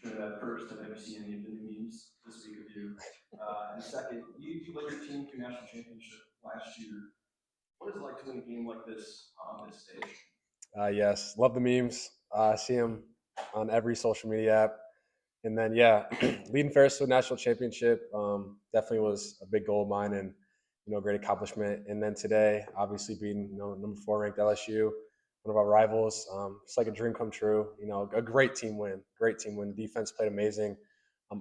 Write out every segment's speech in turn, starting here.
Trinidad, first, have you seen any of the new memes this week of you? And second, you led your team to a national championship last year. What is it like to win a game like this on this stage? Yes, love the memes. I see them on every social media app. And then, yeah, leading Ferris to a national championship definitely was a big goal of mine and, great accomplishment. And then today, obviously being, number 4 ranked LSU, one of our rivals, it's like a dream come true. A great team win. Great team win. Defense played amazing.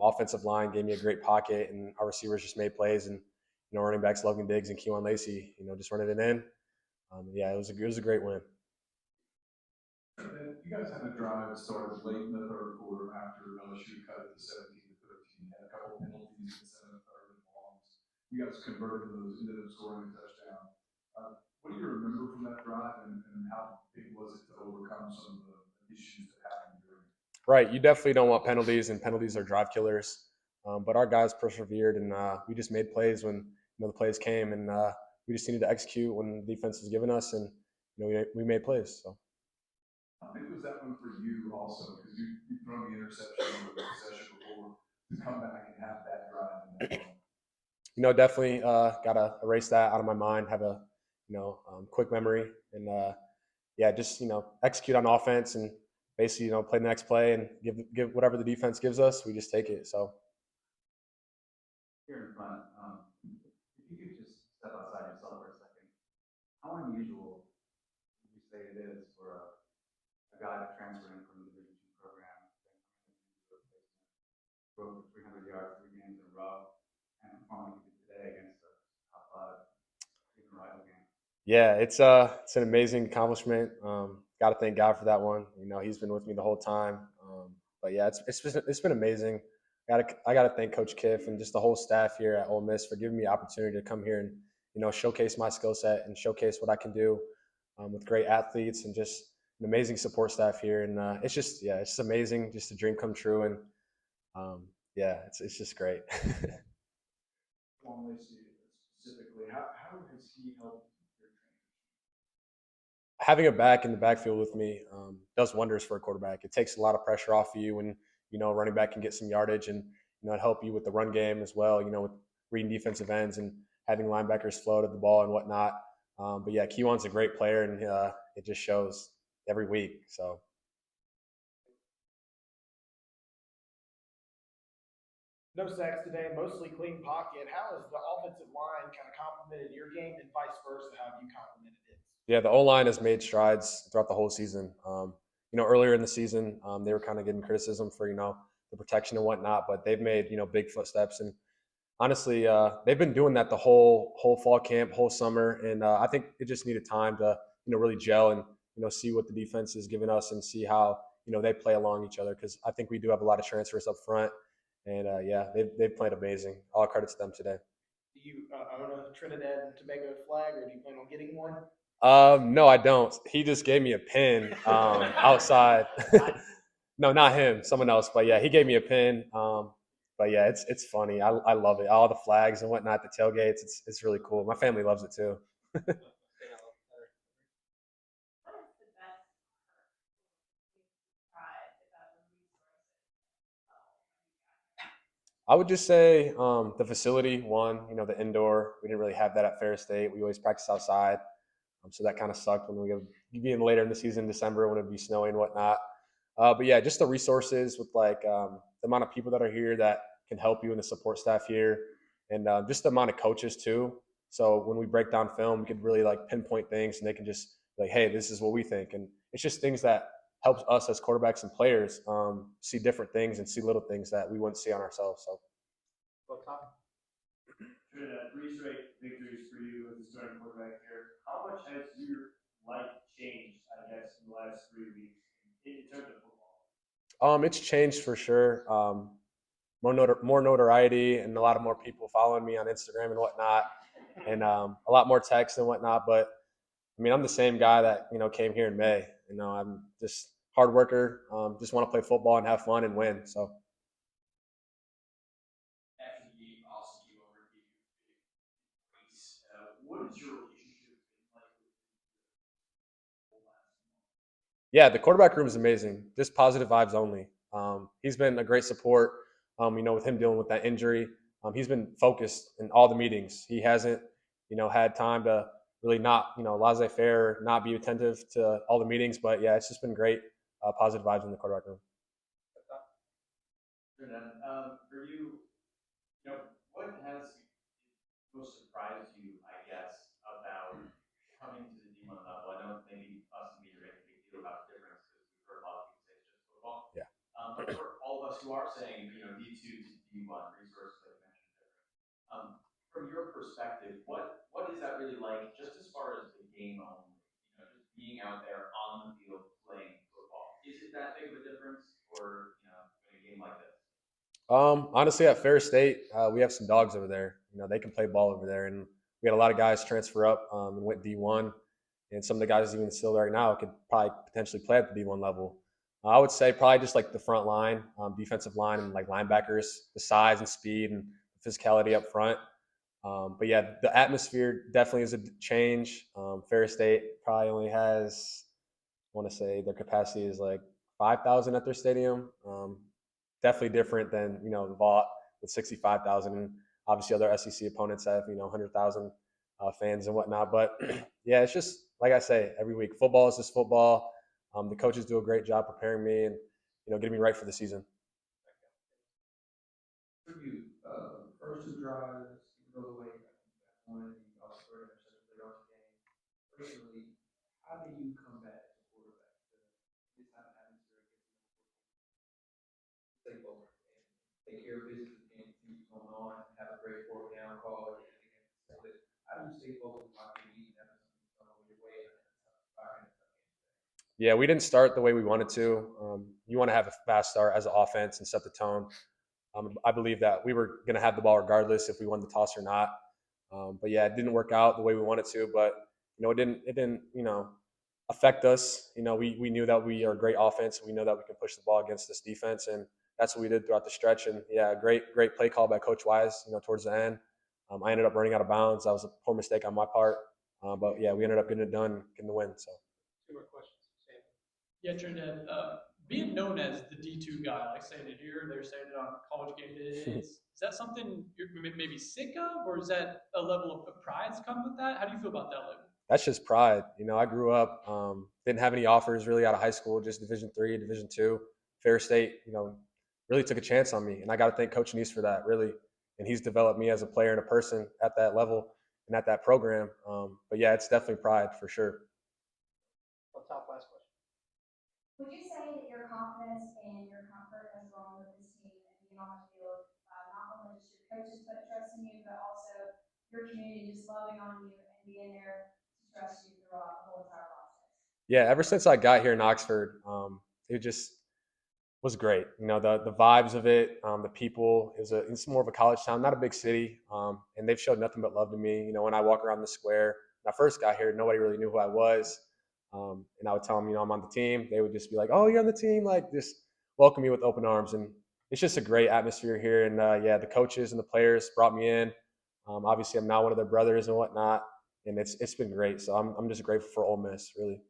Offensive line gave me a great pocket, and our receivers just made plays. And, running backs Logan Diggs and Keelan Lacey, just running it in. Yeah, it was a great win. And you guys had a drive that started late in the third quarter after LSU cut it to 17-13. Had a couple penalties instead of third and longs. You guys converted those, ended up scoring a touchdown. What do you remember from that drive, and how big was it to overcome some of the issues that happened during it? Right, you definitely don't want penalties, and penalties are drive killers. But our guys persevered, and we just made plays when the plays came, and we just needed to execute when the defense was giving us, and we made plays. So. How big was that one for you also? Because you've thrown the interception or the possession before to come back and have that drive in that moment. Definitely got to erase that out of my mind, have a, quick memory, and yeah, just, execute on offense and basically, play the next play and give whatever the defense gives us, we just take it. So. Here in front, if you could just step outside yourself for a second, how unusual would you say it is for a guy to transfer in from the Division II program, then throw for 300 yards 3 games in a row, and perform like you did today against a top 5 even rival game? Yeah, it's an amazing accomplishment. Got to thank God for that one. He's been with me the whole time. But yeah, it's been amazing. I gotta thank Coach Kiff and just the whole staff here at Ole Miss for giving me the opportunity to come here and showcase my skill set and showcase what I can do with great athletes and just an amazing support staff here. And it's just amazing, just a dream come true. And yeah, it's just great. Specifically, how has he helped your transition? Having a back in the backfield with me does wonders for a quarterback. It takes a lot of pressure off of you when running back can get some yardage and it help you with the run game as well. With reading defensive ends and having linebackers float at the ball and whatnot. But yeah, Keywan's a great player and it just shows every week. So. No sacks today, mostly clean pocket. How has the offensive line kind of complemented your game and vice versa? How have you complemented it? Yeah, the O-line has made strides throughout the whole season. Earlier in the season, they were kind of getting criticism for, the protection and whatnot, but they've made, big footsteps. And honestly, they've been doing that the whole fall camp, whole summer. And I think it just needed time to, really gel and, see what the defense is giving us and see how, they play along each other. Because I think we do have a lot of transfers up front. And, yeah, they've played amazing. All credit to them today. Do you own a Trinidad and Tobago flag, or do you plan on getting one? No, I don't. He just gave me a pin outside. No, not him, someone else. But yeah, he gave me a pin. But yeah, it's funny. I love it. All the flags and whatnot, the tailgates. It's really cool. My family loves it too. I would just say the facility, one, the indoor. We didn't really have that at Ferris State. We always practice outside. So that kind of sucked when we would be in later in the season, December, when it'd be snowing and whatnot. But yeah, just the resources with like the amount of people that are here that can help you and the support staff here, and just the amount of coaches too. So when we break down film, we could really like pinpoint things, and they can just like, hey, this is what we think, and it's just things that helps us as quarterbacks and players see different things and see little things that we wouldn't see on ourselves. So. Well, Tom. Trinidad, 3 straight victories for you as a starting quarterback here. How much has your life changed, I guess, in the last 3 weeks in terms of football? It's changed for sure. More notoriety and a lot of more people following me on Instagram and whatnot, and a lot more texts and whatnot. But I mean, I'm the same guy that came here in May. I'm just hard worker. Just want to play football and have fun and win. So. What is your relationship like with the last month? Yeah, the quarterback room is amazing. Just positive vibes only. He's been a great support. With him dealing with that injury, he's been focused in all the meetings. He hasn't, had time to really not, laissez-faire, not be attentive to all the meetings. But yeah, it's just been great, positive vibes in the quarterback room. Trinidad, for you, what has most surprised you, I guess, about coming to the D1 level? I know maybe us and me are making a big deal about the difference because we've heard a lot of people say it's just football. Yeah. But for all of us who are saying, D2 to D1, resources like you mentioned different. From your perspective, what is that really like, just as far as the game only? Just being out there on the field playing football. Is it that big of a difference, or in a game like this? Honestly, at Fair State, we have some dogs over there. They can play ball over there, and we had a lot of guys transfer up and went D1, and some of the guys even still there right now could probably potentially play at the D1 level. I would say probably just like the front line, defensive line, and like linebackers, the size and speed and physicality up front. But yeah, the atmosphere definitely is a change. Fair State probably only has, I want to say their capacity is like 5,000 at their stadium. Definitely different than the Vault with 65,000, and obviously other SEC opponents have 100,000 fans and whatnot. But yeah, it's just like I say every week. Football is just football. The coaches do a great job preparing me and getting me right for the season. For you, first two drives, you go away, one, you also throw an interception later on in the game. Personally, how do you come back as a quarterback to this kind of atmosphere against stay focused and take care of business and keep going on, have a great fourth down call, or anything like that? How do you stay focused while you're leading them on your way and Yeah, we didn't start the way we wanted to. You want to have a fast start as an offense and set the tone. I believe that we were going to have the ball regardless if we won the toss or not. But yeah, it didn't work out the way we wanted to. But it didn't affect us. We knew that we are a great offense. We know that we can push the ball against this defense, and that's what we did throughout the stretch. And yeah, great play call by Coach Wise. Towards the end, I ended up running out of bounds. That was a poor mistake on my part. But yeah, we ended up getting it done, getting the win. So. Two more questions. Yeah, Trinidad, being known as the D2 guy, like saying it here, they're saying it on College Game Day, is that something you're maybe sick of, or is that a level of pride that's come with that? How do you feel about that level? That's just pride. I grew up, didn't have any offers really out of high school, just Division III, Division II. Fair State, really took a chance on me, and I got to thank Coach Neese for that, really. And he's developed me as a player and a person at that level and at that program. But yeah, it's definitely pride for sure. Top last question. Would you say that your confidence and your comfort has grown with this team and being on the field, not only just your coaches put trust in you, but also your community just loving on you and being there to trust you throughout the whole entire process? Yeah, ever since I got here in Oxford, it just was great. The vibes of it, the people. It's more of a college town, not a big city, and they've showed nothing but love to me. When I walk around the square, when I first got here, nobody really knew who I was, and I would tell them, I'm on the team. They would just be like, "Oh, you're on the team!" Like just welcome me with open arms, and it's just a great atmosphere here. And yeah, the coaches and the players brought me in. Obviously, I'm now one of their brothers and whatnot, and it's been great. So I'm just grateful for Ole Miss, really.